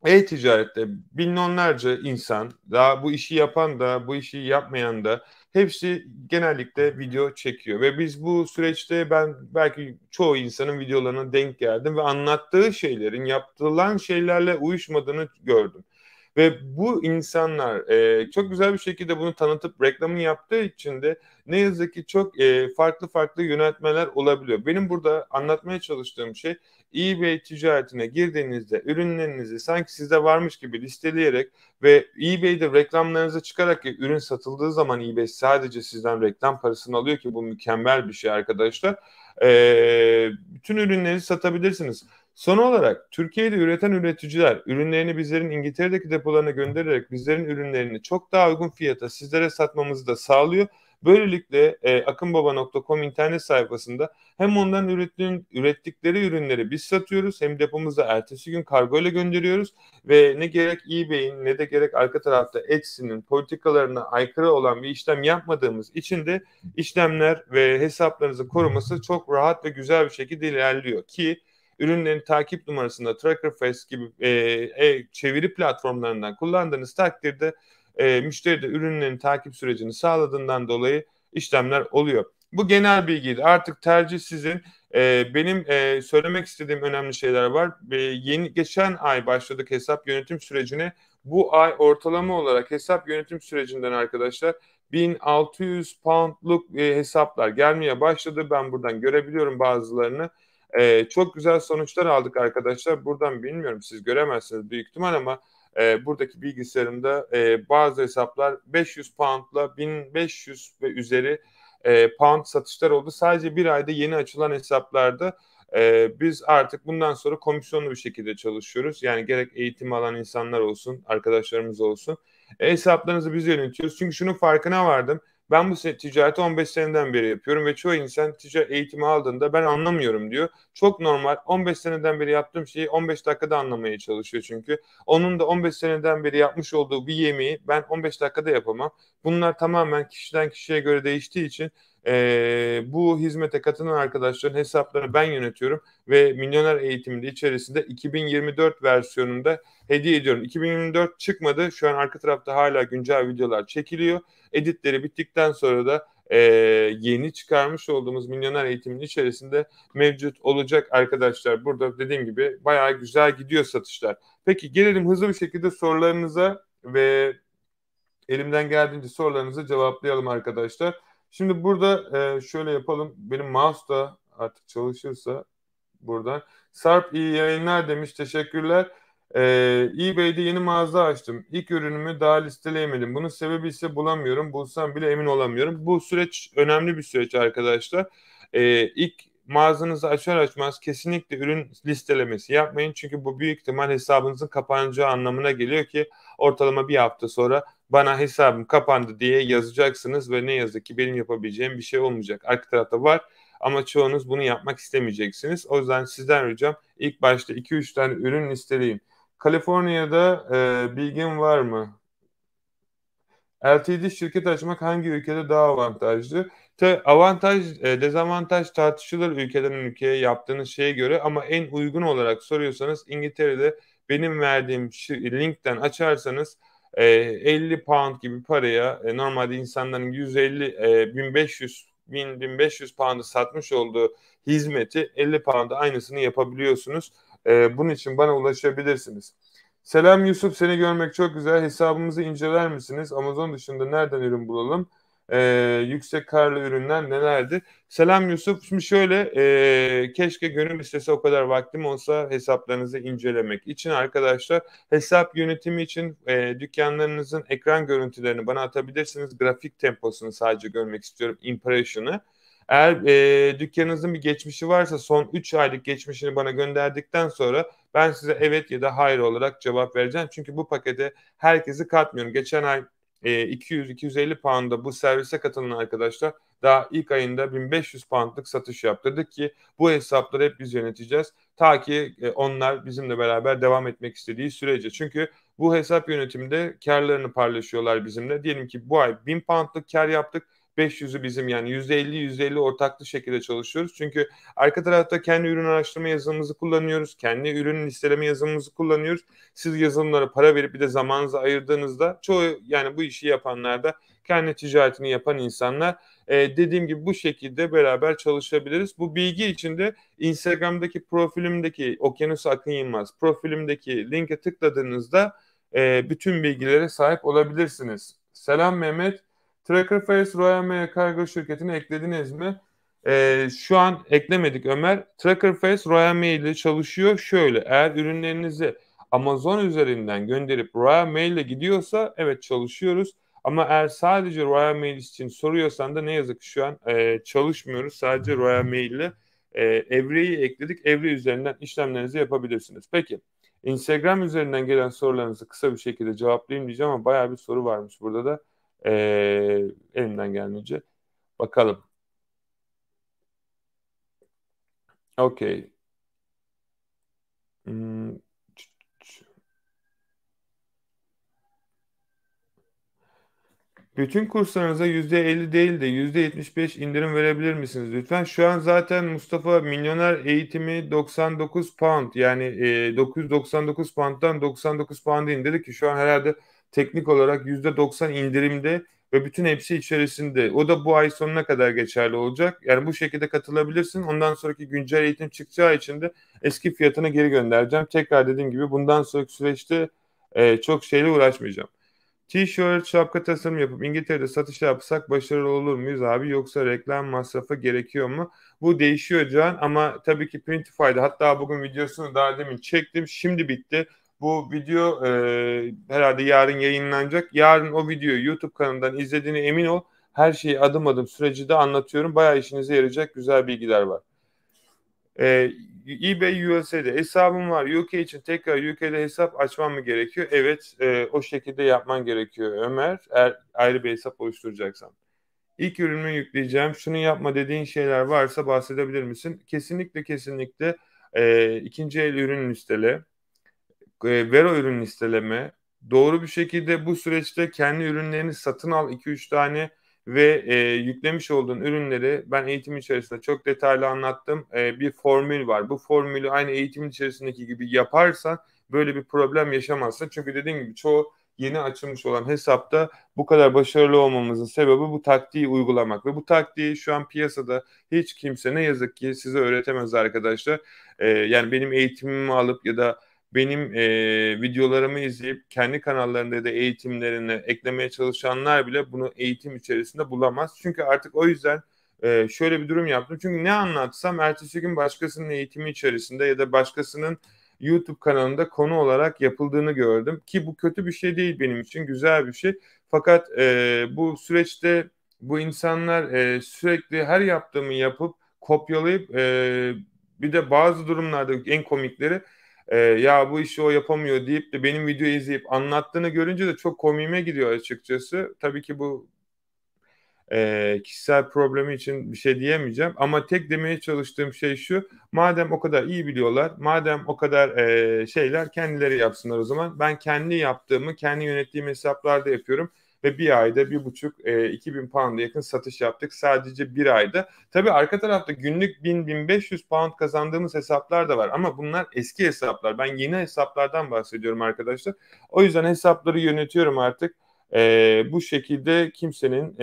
E-ticarette milyonlarca insan, daha bu işi yapan da, bu işi yapmayan da hepsi genellikle video çekiyor. Ve biz bu süreçte ben belki çoğu insanın videolarına denk geldim ve anlattığı şeylerin yapılan şeylerle uyuşmadığını gördüm. Ve bu insanlar çok güzel bir şekilde bunu tanıtıp reklamını yaptığı için de ne yazık ki çok farklı farklı yöneltmeler olabiliyor. Benim burada anlatmaya çalıştığım şey eBay ticaretine girdiğinizde ürünlerinizi sanki sizde varmış gibi listeleyerek ve eBay'de reklamlarınızı çıkarak ki ürün satıldığı zaman eBay sadece sizden reklam parasını alıyor ki bu mükemmel bir şey arkadaşlar. Bütün ürünleri satabilirsiniz. Son olarak Türkiye'de üreten üreticiler ürünlerini bizlerin İngiltere'deki depolarına göndererek bizlerin ürünlerini çok daha uygun fiyata sizlere satmamızı da sağlıyor. Böylelikle akınbaba.com internet sayfasında hem ondan ürettikleri ürünleri biz satıyoruz hem depomuzda ertesi gün kargo ile gönderiyoruz ve ne gerek eBay'in ne de gerek arka tarafta Etsy'nin politikalarına aykırı olan bir işlem yapmadığımız için de işlemler ve hesaplarınızın koruması çok rahat ve güzel bir şekilde ilerliyor ki ürünlerin takip numarasında Trackerface gibi çeviri platformlarından kullandığınız takdirde müşteri de ürünlerin takip sürecini sağladığından dolayı işlemler oluyor. Bu genel bilgiydi. Artık tercih sizin. Benim söylemek istediğim önemli şeyler var. Yeni geçen ay başladık hesap yönetim sürecine. Bu ay ortalama olarak hesap yönetim sürecinden arkadaşlar 1600 poundluk hesaplar gelmeye başladı. Ben buradan görebiliyorum bazılarını. Çok güzel sonuçlar aldık arkadaşlar. Buradan bilmiyorum siz göremezsiniz büyük ihtimal ama buradaki bilgisayarımda bazı hesaplar 500 poundla 1500 ve üzeri pound satışlar oldu. Sadece bir ayda yeni açılan hesaplarda biz artık bundan sonra komisyonlu bir şekilde çalışıyoruz. Yani gerek eğitim alan insanlar olsun, arkadaşlarımız olsun. Hesaplarınızı biz yönetiyoruz. Çünkü şunun farkına vardım. Ben bu ticareti 15 seneden beri yapıyorum ve çoğu insan ticaret eğitimi aldığında ben anlamıyorum diyor. Çok normal. 15 seneden beri yaptığım şeyi 15 dakikada anlamaya çalışıyor çünkü. Onun da 15 seneden beri yapmış olduğu bir yemeği ben 15 dakikada yapamam. Bunlar tamamen kişiden kişiye göre değiştiği için Bu hizmete katılan arkadaşların hesaplarını ben yönetiyorum ve Milyoner Eğitiminde içerisinde 2024 versiyonunda hediye ediyorum. 2024 çıkmadı. Şu an arka tarafta hala güncel videolar çekiliyor. Editleri bittikten sonra da yeni çıkarmış olduğumuz Milyoner Eğitiminin içerisinde mevcut olacak arkadaşlar. Burada dediğim gibi bayağı güzel gidiyor satışlar. Peki gelelim hızlı bir şekilde sorularınıza ve elimden geldiğince sorularınızı cevaplayalım arkadaşlar. Şimdi burada şöyle yapalım. Benim mouse da artık çalışırsa buradan. Sarp iyi yayınlar demiş. Teşekkürler. eBay'de yeni mağaza açtım. İlk ürünümü daha listeleyemedim. Bunun sebebi ise bulamıyorum. Bulsam bile emin olamıyorum. Bu süreç önemli bir süreç arkadaşlar. İlk mağazanızı açar açmaz kesinlikle ürün listelemesi yapmayın. Çünkü bu büyük ihtimal hesabınızın kapanacağı anlamına geliyor ki ortalama bir hafta sonra bana hesabım kapandı diye yazacaksınız ve ne yazık ki benim yapabileceğim bir şey olmayacak. Arka tarafta var ama çoğunuz bunu yapmak istemeyeceksiniz. O yüzden sizden ricam ilk başta 2-3 tane ürün listeleyin. Kaliforniya'da bilgin var mı? LTD şirket açmak hangi ülkede daha avantajlı? Avantaj, dezavantaj tartışılır ülkeden ülkeye yaptığınız şeye göre ama en uygun olarak soruyorsanız İngiltere'de benim verdiğim linkten açarsanız 50 pound gibi paraya normalde insanların 150 1500 1500 pound'ı satmış olduğu hizmeti 50 pound'a aynısını yapabiliyorsunuz. Bunun için bana ulaşabilirsiniz. Selam Yusuf, seni görmek çok güzel. Hesabımızı inceler misiniz? Amazon dışında nereden ürün bulalım? Yüksek karlı ürünler nelerdir? Selam Yusuf. Şimdi şöyle, keşke gönül listesi o kadar vaktim olsa hesaplarınızı incelemek için arkadaşlar. Hesap yönetimi için dükkanlarınızın ekran görüntülerini bana atabilirsiniz. Grafik temposunu sadece görmek istiyorum. Impression'ı. Eğer dükkanınızın bir geçmişi varsa son 3 aylık geçmişini bana gönderdikten sonra ben size evet ya da hayır olarak cevap vereceğim. Çünkü bu pakete herkesi katmıyorum. Geçen ay 200-250 pound'a bu servise katılan arkadaşlar daha ilk ayında 1500 pound'lık satış yaptırdık ki bu hesapları hep biz yöneteceğiz. Ta ki onlar bizimle beraber devam etmek istediği sürece. Çünkü bu hesap yönetiminde karlarını paylaşıyorlar bizimle. Diyelim ki bu ay 1000 pound'lık kar yaptık. 500'ü bizim yani %50 ortaklı şekilde çalışıyoruz. Çünkü arka tarafta kendi ürün araştırma yazılımımızı kullanıyoruz. Kendi ürün listeleme yazılımımızı kullanıyoruz. Siz yazılımlara para verip bir de zamanınızı ayırdığınızda çoğu yani bu işi yapanlar da kendi ticaretini yapan insanlar dediğim gibi bu şekilde beraber çalışabiliriz. Bu bilgi için de Instagram'daki profilimdeki Okyanus Akın Yılmaz profilimdeki linke tıkladığınızda bütün bilgilere sahip olabilirsiniz. Selam Mehmet. Trackerface Royal Mail Kargo şirketini eklediniz mi? Şu an eklemedik Ömer. Trackerface Royal Mail ile çalışıyor. Şöyle eğer ürünlerinizi Amazon üzerinden gönderip Royal Mail ile gidiyorsa evet çalışıyoruz. Ama eğer sadece Royal Mail için soruyorsan da ne yazık ki şu an çalışmıyoruz. Sadece Royal Mail ile Evre'yi ekledik. Evre üzerinden işlemlerinizi yapabilirsiniz. Peki Instagram üzerinden gelen sorularınızı kısa bir şekilde cevaplayayım diyeceğim ama bayağı bir soru varmış burada da. Elimden gelmeyince. Bakalım. Okey. Hmm. Bütün kurslarınıza %50 değil de %75 indirim verebilir misiniz lütfen? Şu an zaten Mustafa Milyoner Eğitimi 99 pound yani 999 pound'dan 99 pound'a indirdi ki şu an herhalde teknik olarak %90 indirimde ve bütün hepsi içerisinde. O da bu ay sonuna kadar geçerli olacak. Yani bu şekilde katılabilirsin. Ondan sonraki güncel eğitim çıkacağı için de eski fiyatına geri göndereceğim. Tekrar dediğim gibi bundan sonraki süreçte çok şeyle uğraşmayacağım. T-shirt, şapka tasarım yapıp İngiltere'de satış yapsak başarılı olur muyuz abi? Yoksa reklam masrafı gerekiyor mu? Bu değişiyor Can ama tabii ki Printify'da hatta bugün videosunu daha demin çektim. Şimdi bitti. Bu video herhalde yarın yayınlanacak. Yarın o videoyu YouTube kanalından izlediğine emin ol. Her şeyi adım adım süreci de anlatıyorum. Bayağı işinize yarayacak güzel bilgiler var. Ee, eBay USA'de hesabım var. UK için tekrar UK'de hesap açmam mı gerekiyor? Evet, o şekilde yapman gerekiyor Ömer. Eğer ayrı bir hesap oluşturacaksan. İlk ürünümü yükleyeceğim. Şunu yapma dediğin şeyler varsa bahsedebilir misin? Kesinlikle ikinci el ürün listele, Vero ürün listeleme. Doğru bir şekilde bu süreçte kendi ürünlerini satın al 2-3 tane. ve yüklemiş olduğun ürünleri ben eğitim içerisinde çok detaylı anlattım. Bir formül var. Bu formülü aynı eğitim içerisindeki gibi yaparsan böyle bir problem yaşamazsın. Çünkü dediğim gibi çoğu yeni açılmış olan hesapta bu kadar başarılı olmamızın sebebi bu taktiği uygulamak ve bu taktiği şu an piyasada hiç kimse ne yazık ki size öğretemez arkadaşlar. Yani benim eğitimimi alıp ya da benim videolarımı izleyip kendi kanallarında ya da eğitimlerine eklemeye çalışanlar bile bunu eğitim içerisinde bulamaz. Çünkü artık o yüzden şöyle bir durum yaptım. Çünkü ne anlatsam ertesi gün başkasının eğitimi içerisinde ya da başkasının YouTube kanalında konu olarak yapıldığını gördüm. Ki bu kötü bir şey değil benim için, güzel bir şey. Fakat bu süreçte bu insanlar sürekli her yaptığımı yapıp kopyalayıp bir de bazı durumlarda en komikleri ya bu işi o yapamıyor deyip de benim videoyu izleyip anlattığını görünce de çok komiğime gidiyor açıkçası. Tabii ki bu kişisel problemi için bir şey diyemeyeceğim. Ama tek demeye çalıştığım şey şu. Madem o kadar iyi biliyorlar, madem o kadar şeyler kendileri yapsınlar o zaman. Ben kendi yaptığımı, kendi yönettiğim hesaplarda yapıyorum. Ve bir ayda 1,5-2.000 pound'a yakın satış yaptık sadece bir ayda. Tabii arka tarafta günlük 1000-1500 pound kazandığımız hesaplar da var. Ama bunlar eski hesaplar. Ben yeni hesaplardan bahsediyorum arkadaşlar. O yüzden hesapları yönetiyorum artık. Bu şekilde kimsenin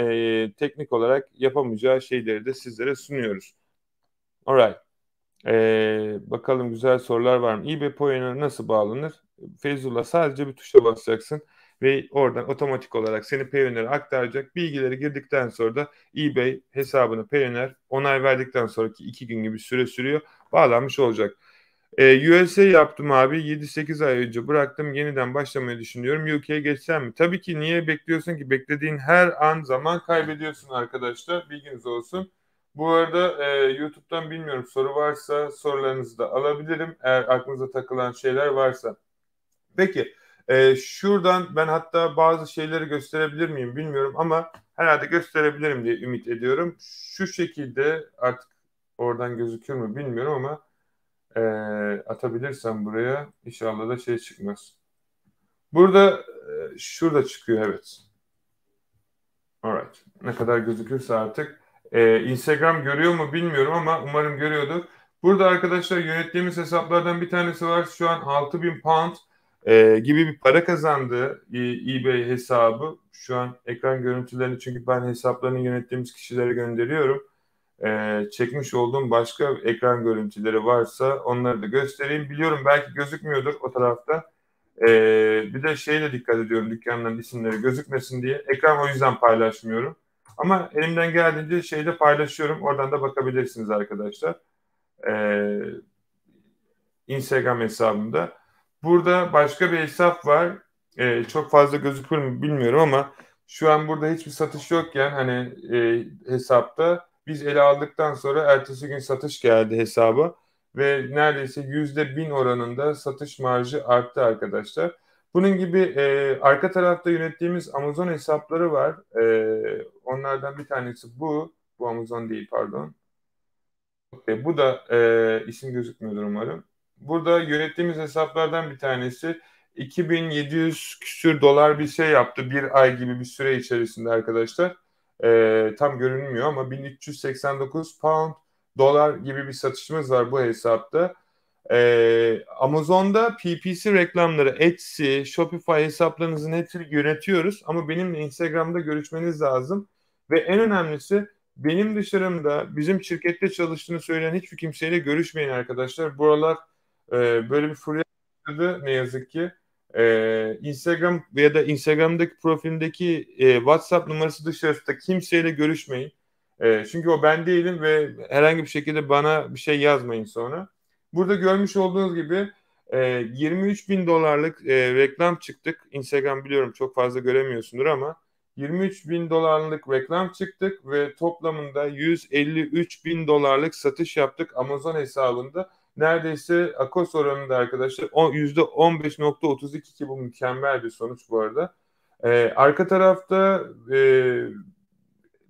teknik olarak yapamayacağı şeyleri de sizlere sunuyoruz. Alright. Bakalım güzel sorular var mı? eBay Payoneer'a nasıl bağlanır? Feyzullah sadece bir tuşa basacaksın ve oradan otomatik olarak seni Payoneer'a aktaracak. Bilgileri girdikten sonra da eBay hesabını Payoneer onay verdikten sonraki 2 gün gibi süre sürüyor. Bağlanmış olacak. USA yaptım abi. 7-8 ay önce bıraktım. Yeniden başlamayı düşünüyorum. UK'ye geçsem mi? Tabii ki niye bekliyorsun ki? Beklediğin her an zaman kaybediyorsun arkadaşlar. Bilginiz olsun. Bu arada YouTube'dan bilmiyorum soru varsa sorularınızı da alabilirim. Eğer aklınıza takılan şeyler varsa. Peki şuradan ben hatta bazı şeyleri gösterebilir miyim bilmiyorum ama herhalde gösterebilirim diye ümit ediyorum. Şu şekilde artık oradan gözükür mü bilmiyorum ama e, atabilirsem buraya inşallah da şey çıkmaz. Burada şurada çıkıyor evet. Alright. Ne kadar gözükürse artık. Instagram görüyor mu bilmiyorum ama umarım görüyordur. Burada arkadaşlar yönettiğimiz hesaplardan bir tanesi var. Şu an 6.000 pound gibi bir para kazandı eBay hesabı. Şu an ekran görüntülerini çünkü ben hesaplarını yönettiğimiz kişilere gönderiyorum. Çekmiş olduğum başka ekran görüntüleri varsa onları da göstereyim. Biliyorum belki gözükmüyordur o tarafta. Bir de şeye dikkat ediyorum dükkanların isimleri gözükmesin diye. Ekran o yüzden paylaşmıyorum. Ama elimden geldiğince şeyde paylaşıyorum. Oradan da bakabilirsiniz arkadaşlar. Ee, Instagram hesabımda. Burada başka bir hesap var. Çok fazla gözükür mü bilmiyorum ama şu an burada hiçbir satış yokken hani hesapta biz ele aldıktan sonra ertesi gün satış geldi hesaba ve neredeyse %1000 oranında satış marjı arttı arkadaşlar. Bunun gibi arka tarafta yönettiğimiz Amazon hesapları var. Onlardan bir tanesi bu. Bu Amazon değil pardon. Bu da isim gözükmüyordur umarım. Burada yönettiğimiz hesaplardan bir tanesi 2700 küsür dolar bir şey yaptı. Bir ay gibi bir süre içerisinde arkadaşlar. Tam görünmüyor ama 1389 pound dolar gibi bir satışımız var bu hesapta. Amazon'da PPC reklamları, Etsy, Shopify hesaplarınızın hepsini yönetiyoruz. Ama benimle Instagram'da görüşmeniz lazım. Ve en önemlisi benim dışarımda bizim şirkette çalıştığını söyleyen hiçbir kimseyle görüşmeyin arkadaşlar. Buralar böyle bir furya başladı ne yazık ki. Instagram ya da Instagram'daki profilindeki WhatsApp numarası dışarısında kimseyle görüşmeyin. Çünkü o ben değilim ve herhangi bir şekilde bana bir şey yazmayın sonra. Burada görmüş olduğunuz gibi 23 bin dolarlık reklam çıktık. Instagram biliyorum çok fazla göremiyorsundur ama 23 bin dolarlık reklam çıktık ve toplamında 153 bin dolarlık satış yaptık Amazon hesabında. Neredeyse Akos oranında arkadaşlar %15,32 ki bu mükemmel bir sonuç bu arada. Arka tarafta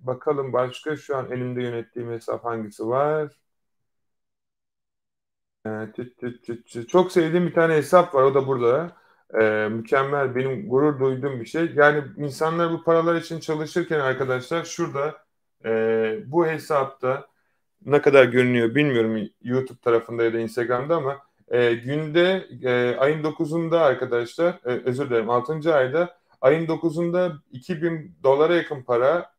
bakalım başka şu an elimde yönettiğim hesap hangisi var? Çok sevdiğim bir tane hesap var. O da burada. Mükemmel, benim gurur duyduğum bir şey. Yani insanlar bu paralar için çalışırken arkadaşlar şurada bu hesapta ne kadar görünüyor bilmiyorum YouTube tarafında ya da Instagram'da ama günde ayın 9'unda arkadaşlar özür dilerim 6. ayda ayın 9'unda 2000 dolara yakın para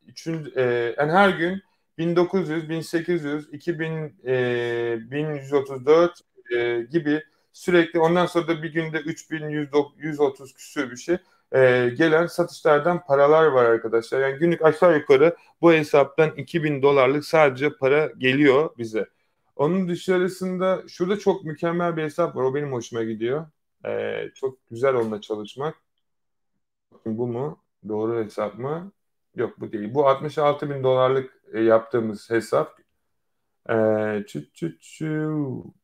yani her gün 1900, 1800, 2000, 1134 gibi sürekli ondan sonra da bir günde 3130 küsür bir şey gelen satışlardan paralar var arkadaşlar. Yani günlük aşağı yukarı bu hesaptan 2000 dolarlık sadece para geliyor bize. Onun dışarısında şurada çok mükemmel bir hesap var. O benim hoşuma gidiyor. Çok güzel onunla çalışmak. Bakın bu mu? Doğru hesap mı? Yok bu değil. Bu 66 bin dolarlık yaptığımız hesap.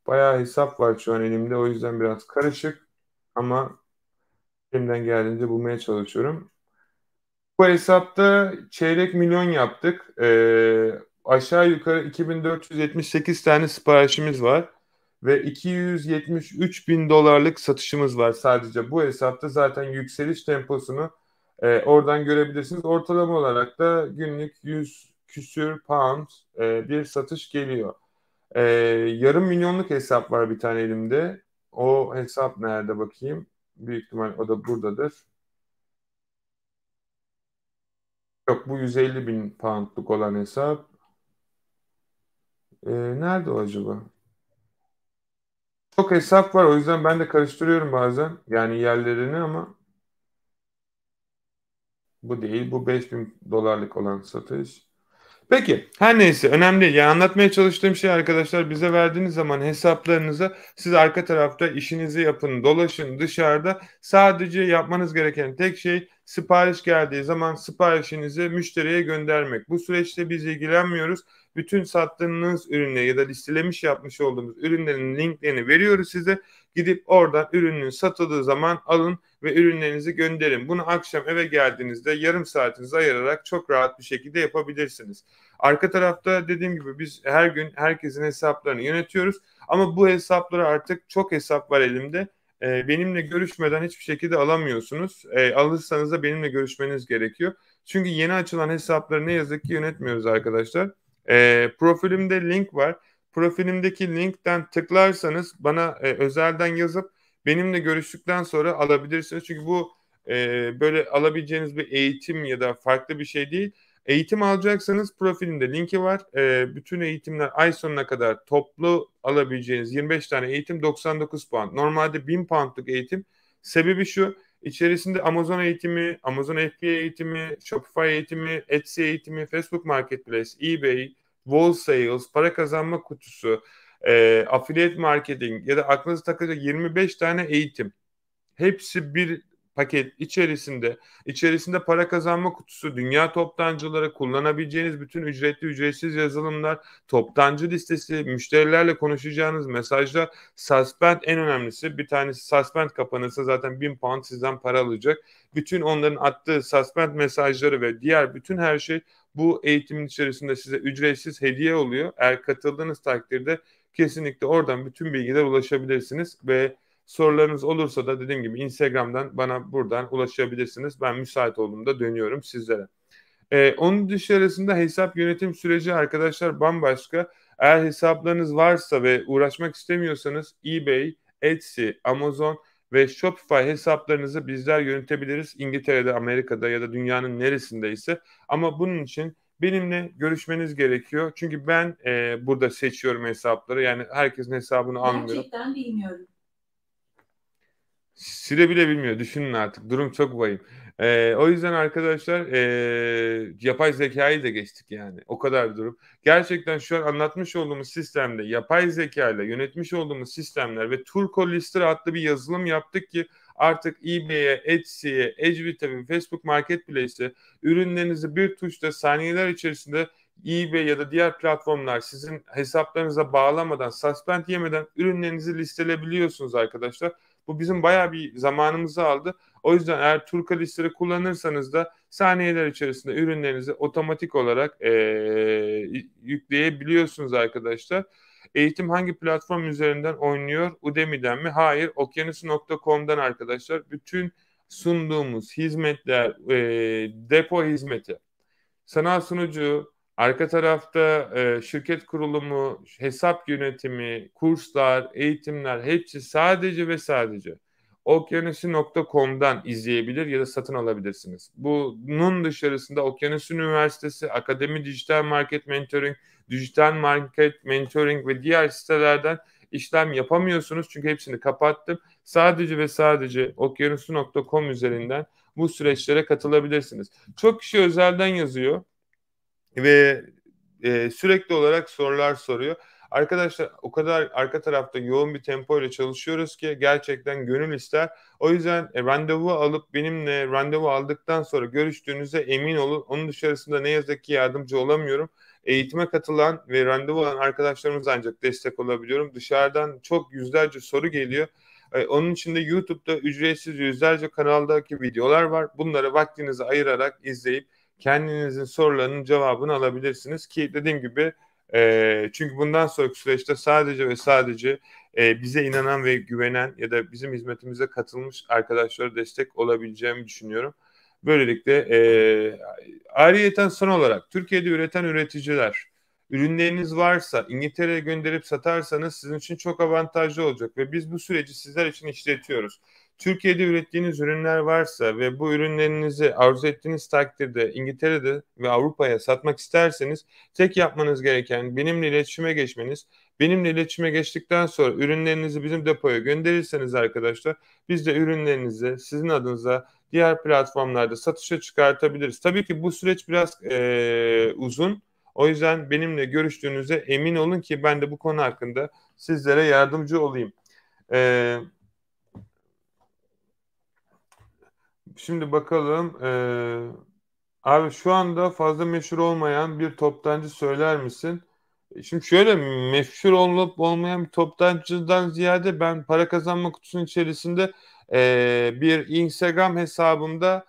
Bayağı hesap var şu an elimde. O yüzden biraz karışık. Ama elimden geldiğince bulmaya çalışıyorum. Bu hesapta çeyrek milyon yaptık. Aşağı yukarı 2478 tane siparişimiz var. Ve 273 bin dolarlık satışımız var sadece bu hesapta. Zaten yükseliş temposunu oradan görebilirsiniz. Ortalama olarak da günlük 100 küsür pound bir satış geliyor. Ee, Yarım milyonluk hesap var bir tane elimde. O hesap nerede bakayım? Büyük ihtimal o da buradadır. Yok bu 150 bin poundluk olan hesap. Nerede o acaba? Çok hesap var o yüzden ben de karıştırıyorum bazen. Yani yerlerini ama bu değil. Bu 5000 dolarlık olan satış. Peki her neyse önemli değil. Yani anlatmaya çalıştığım şey arkadaşlar bize verdiğiniz zaman hesaplarınıza siz arka tarafta işinizi yapın, dolaşın dışarıda. Sadece yapmanız gereken tek şey sipariş geldiği zaman siparişinizi müşteriye göndermek. Bu süreçte biz ilgilenmiyoruz. Bütün sattığınız ürünleri ya da listelemiş yapmış olduğumuz ürünlerin linklerini veriyoruz size. Gidip oradan ürünün satıldığı zaman alın ve ürünlerinizi gönderin. Bunu akşam eve geldiğinizde yarım saatinizi ayırarak çok rahat bir şekilde yapabilirsiniz. Arka tarafta dediğim gibi biz her gün herkesin hesaplarını yönetiyoruz. Ama bu hesapları artık çok hesap var elimde. Benimle görüşmeden hiçbir şekilde alamıyorsunuz. Alırsanız da benimle görüşmeniz gerekiyor. Çünkü yeni açılan hesapları ne yazık ki yönetmiyoruz arkadaşlar. Profilimde link var. Profilimdeki linkten tıklarsanız bana özelden yazıp benimle görüştükten sonra alabilirsiniz. Çünkü bu böyle alabileceğiniz bir eğitim ya da farklı bir şey değil. Eğitim alacaksanız profilinde linki var. Bütün eğitimler ay sonuna kadar toplu alabileceğiniz 25 tane eğitim 99 puan. Normalde 1000 puanlık eğitim. Sebebi şu. İçerisinde Amazon eğitimi, Amazon FBA eğitimi, Shopify eğitimi, Etsy eğitimi, Facebook Marketplace, eBay, Wall Sales, para kazanma kutusu, affiliate marketing ya da aklınıza takacak 25 tane eğitim. Hepsi bir paket içerisinde para kazanma kutusu, dünya toptancıları, kullanabileceğiniz bütün ücretli ücretsiz yazılımlar, toptancı listesi, müşterilerle konuşacağınız mesajlar, suspend en önemlisi. Bir tanesi suspend kapanırsa zaten 1000 pound sizden para alacak. Bütün onların attığı suspend mesajları ve diğer bütün her şey bu eğitimin içerisinde size ücretsiz hediye oluyor. Eğer katıldığınız takdirde kesinlikle oradan bütün bilgiler ulaşabilirsiniz ve sorularınız olursa da dediğim gibi Instagram'dan bana buradan ulaşabilirsiniz. Ben müsait olduğumda dönüyorum sizlere. Onun dışarısında hesap yönetim süreci arkadaşlar bambaşka. Eğer hesaplarınız varsa ve uğraşmak istemiyorsanız eBay, Etsy, Amazon ve Shopify hesaplarınızı bizler yönetebiliriz. İngiltere'de, Amerika'da ya da dünyanın neresindeyse. Ama bunun için benimle görüşmeniz gerekiyor. Çünkü ben burada seçiyorum hesapları. Yani herkesin hesabını almıyorum. Gerçekten bilmiyorum. Sire bile bilmiyor. Düşünün artık. Durum çok vahim. O yüzden arkadaşlar yapay zekayı da geçtik yani. O kadar durum. Gerçekten şu an anlatmış olduğumuz sistemde yapay zeka ile yönetmiş olduğumuz sistemler ve Turco Lister adlı bir yazılım yaptık ki artık eBay'e, Etsy'ye, Edgewi'te ve Facebook Marketplace'e ürünlerinizi bir tuşla saniyeler içerisinde eBay ya da diğer platformlar sizin hesaplarınıza bağlamadan, suspend yemeden ürünlerinizi listeleyebiliyorsunuz arkadaşlar. Bu bizim bayağı bir zamanımızı aldı. O yüzden eğer Turka listeleri kullanırsanız da saniyeler içerisinde ürünlerinizi otomatik olarak yükleyebiliyorsunuz arkadaşlar. Eğitim hangi platform üzerinden oynuyor? Udemy'den mi? Hayır. Okyanusu.com'dan arkadaşlar. Bütün sunduğumuz hizmetler, depo hizmeti, sanal sunucu, arka tarafta şirket kurulumu, hesap yönetimi, kurslar, eğitimler hepsi sadece ve sadece okyanusu.com'dan izleyebilir ya da satın alabilirsiniz. Bunun dışarısında Okyanus Üniversitesi, Akademi Dijital Market Mentoring, Dijital Market Mentoring ve diğer sitelerden işlem yapamıyorsunuz. Çünkü hepsini kapattım. Sadece ve sadece okyanusu.com üzerinden bu süreçlere katılabilirsiniz. Çok kişi özelden yazıyor ve sürekli olarak sorular soruyor. Arkadaşlar o kadar arka tarafta yoğun bir tempo ile çalışıyoruz ki gerçekten gönül ister. O yüzden randevu alıp benimle randevu aldıktan sonra görüştüğünüze emin olun. Onun dışarısında ne yazık ki yardımcı olamıyorum. Eğitime katılan ve randevu alan arkadaşlarımız ancak destek olabiliyorum. Dışarıdan çok yüzlerce soru geliyor. Onun için de YouTube'da ücretsiz yüzlerce kanaldaki videolar var. Bunları vaktinizi ayırarak izleyip kendinizin sorularının cevabını alabilirsiniz ki dediğim gibi çünkü bundan sonraki süreçte sadece ve sadece bize inanan ve güvenen ya da bizim hizmetimize katılmış arkadaşlara destek olabileceğimi düşünüyorum. Böylelikle ayrıyeten son olarak Türkiye'de üreten üreticiler, ürünleriniz varsa İngiltere'ye gönderip satarsanız sizin için çok avantajlı olacak ve biz bu süreci sizler için işletiyoruz. Türkiye'de ürettiğiniz ürünler varsa ve bu ürünlerinizi arzu ettiğiniz takdirde İngiltere'de ve Avrupa'ya satmak isterseniz tek yapmanız gereken benimle iletişime geçmeniz. Benimle iletişime geçtikten sonra ürünlerinizi bizim depoya gönderirseniz arkadaşlar biz de ürünlerinizi sizin adınıza diğer platformlarda satışa çıkartabiliriz. Tabii ki bu süreç biraz uzun. O yüzden benimle görüştüğünüze emin olun ki ben de bu konu hakkında sizlere yardımcı olayım. Şimdi bakalım. Abi şu anda fazla meşhur olmayan bir toptancı söyler misin? Şimdi şöyle meşhur olup olmayan bir toptancıdan ziyade ben para kazanma kutusunun içerisinde bir Instagram hesabımda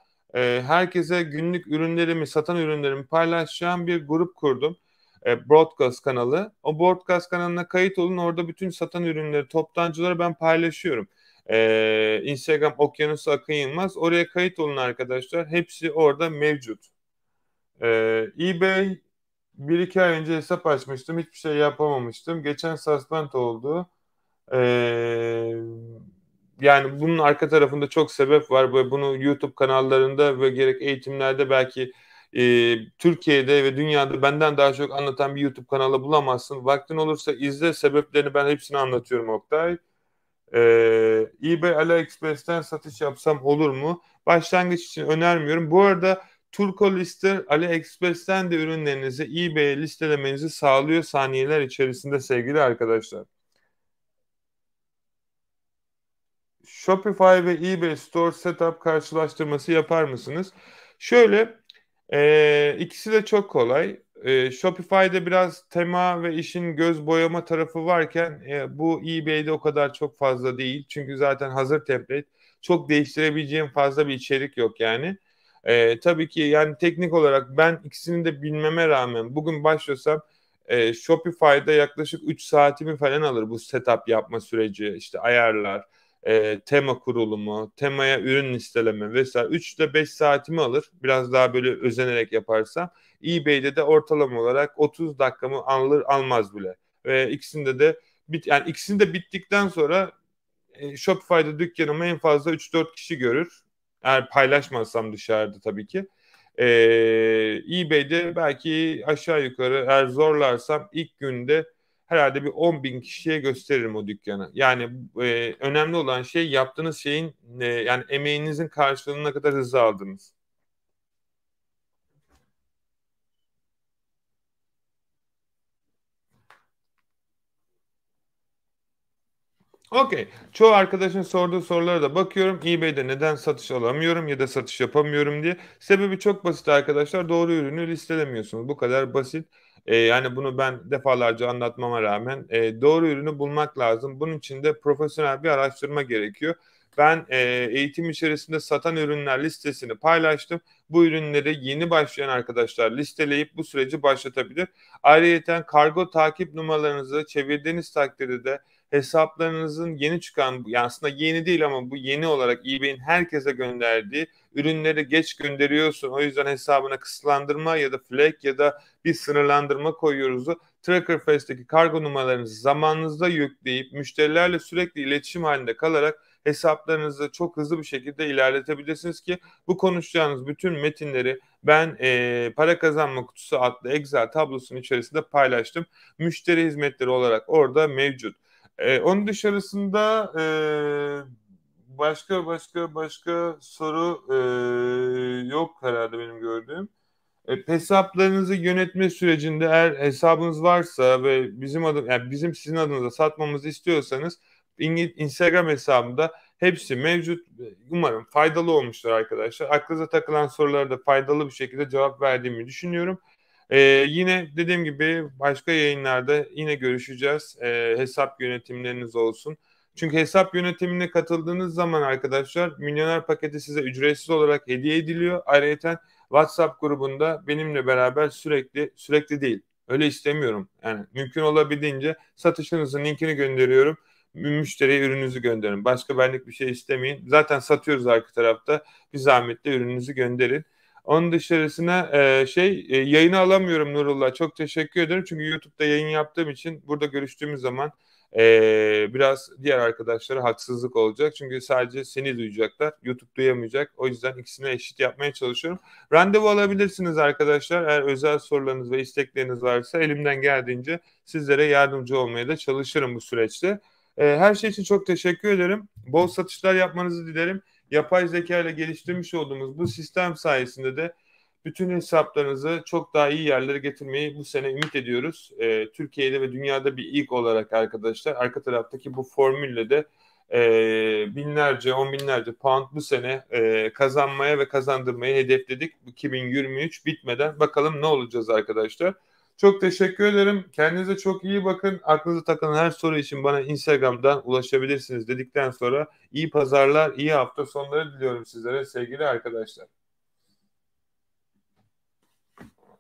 herkese günlük ürünlerimi, satan ürünlerimi paylaşacağım bir grup kurdum. Broadcast kanalı. O broadcast kanalına kayıt olun. Orada bütün satan ürünleri, toptancıları ben paylaşıyorum. Instagram Okyanus Akın Yılmaz. Oraya kayıt olun arkadaşlar. Hepsi orada mevcut. eBay bir iki ay önce hesap açmıştım. Hiçbir şey yapamamıştım. Geçen suspend oldu. Ee, Yani bunun arka tarafında çok sebep var. Bunu YouTube kanallarında ve gerek eğitimlerde belki Türkiye'de ve dünyada benden daha çok anlatan bir YouTube kanalı bulamazsın. Vaktin olursa izle. Sebeplerini ben hepsini anlatıyorum Oktay. eBay AliExpress'ten satış yapsam olur mu? Başlangıç için önermiyorum. Bu arada Turko Lister AliExpress'ten de ürünlerinizi eBay'e listelemenizi sağlıyor saniyeler içerisinde sevgili arkadaşlar. Shopify ve eBay Store Setup karşılaştırması yapar mısınız? Şöyle, ikisi de çok kolay. Shopify'de biraz tema ve işin göz boyama tarafı varken bu eBay'de o kadar çok fazla değil. Çünkü zaten hazır template. Çok değiştirebileceğim fazla bir içerik yok yani. Tabii ki yani teknik olarak ben ikisini de bilmeme rağmen bugün başlasam Shopify'da yaklaşık 3 saatimi falan alır bu setup yapma süreci. İşte ayarlar, tema kurulumu, temaya ürün listeleme vesaire 3 ile 5 saatimi alır. Biraz daha böyle özenerek yaparsam. eBay'de de ortalama olarak 30 dakikamı alır almaz bile. Ve yani ikisini de bittikten sonra Shopify'da dükkanımı en fazla 3-4 kişi görür. Eğer paylaşmazsam dışarıda tabii ki. eBay'de belki aşağı yukarı eğer zorlarsam ilk günde herhalde bir 10 bin kişiye gösteririm o dükkanı. Yani önemli olan şey yaptığınız şeyin yani emeğinizin karşılığını ne kadar hızlı aldınız. Okey. Çoğu arkadaşın sorduğu sorulara da bakıyorum. eBay'de neden satış alamıyorum ya da satış yapamıyorum diye. Sebebi çok basit arkadaşlar. Doğru ürünü listelemiyorsunuz. Bu kadar basit. Yani bunu ben defalarca anlatmama rağmen doğru ürünü bulmak lazım. Bunun için de profesyonel bir araştırma gerekiyor. Ben eğitim içerisinde satan ürünler listesini paylaştım. Bu ürünleri yeni başlayan arkadaşlar listeleyip bu süreci başlatabilir. Ayrıca kargo takip numaralarınızı çevirdiğiniz takdirde de hesaplarınızın yeni çıkan, yani aslında yeni değil ama bu yeni olarak eBay'in herkese gönderdiği ürünleri geç gönderiyorsun. O yüzden hesabına kısıtlandırma ya da flag ya da bir sınırlandırma koyuyoruz. Tracker Face'deki kargo numaralarınızı zamanınızda yükleyip müşterilerle sürekli iletişim halinde kalarak hesaplarınızı çok hızlı bir şekilde ilerletebilirsiniz ki bu konuşacağınız bütün metinleri ben para kazanma kutusu adlı Excel tablosunun içerisinde paylaştım. Müşteri hizmetleri olarak orada mevcut. Onun dışarısında başka soru yok herhalde benim gördüğüm. Hesaplarınızı yönetme sürecinde eğer hesabınız varsa ve bizim sizin adınıza satmamızı istiyorsanız Instagram hesabımda hepsi mevcut. Umarım faydalı olmuştur arkadaşlar. Aklınıza takılan sorulara da faydalı bir şekilde cevap verdiğimi düşünüyorum. Yine dediğim gibi başka yayınlarda yine görüşeceğiz. Hesap yönetimleriniz olsun. Çünkü hesap yönetimine katıldığınız zaman arkadaşlar milyoner paketi size ücretsiz olarak hediye ediliyor. Ayrıca WhatsApp grubunda benimle beraber sürekli değil. Öyle istemiyorum. Yani mümkün olabildiğince satışınızın linkini gönderiyorum. Müşteriye ürününüzü gönderin. Başka benlik bir şey istemeyin. Zaten satıyoruz arka tarafta. Bir zahmetle ürününüzü gönderin. Onun dışarısına yayını alamıyorum Nurullah. Çok teşekkür ederim. Çünkü YouTube'da yayın yaptığım için burada görüştüğümüz zaman biraz diğer arkadaşlara haksızlık olacak. Çünkü sadece seni duyacaklar. YouTube duyamayacak. O yüzden ikisini eşit yapmaya çalışıyorum. Randevu alabilirsiniz arkadaşlar. Eğer özel sorularınız ve istekleriniz varsa elimden geldiğince sizlere yardımcı olmaya da çalışırım bu süreçte. Her şey için çok teşekkür ederim. Bol satışlar yapmanızı dilerim. Yapay zeka ile geliştirmiş olduğumuz bu sistem sayesinde de bütün hesaplarınızı çok daha iyi yerlere getirmeyi bu sene ümit ediyoruz. Türkiye'de ve dünyada bir ilk olarak arkadaşlar arka taraftaki bu formülle de binlerce, on binlerce pound bu sene kazanmaya ve kazandırmayı hedefledik. 2023 bitmeden bakalım ne olacağız arkadaşlar. Çok teşekkür ederim. Kendinize çok iyi bakın. Aklınıza takılan her soru için bana Instagram'dan ulaşabilirsiniz dedikten sonra iyi pazarlar, iyi hafta sonları diliyorum sizlere sevgili arkadaşlar.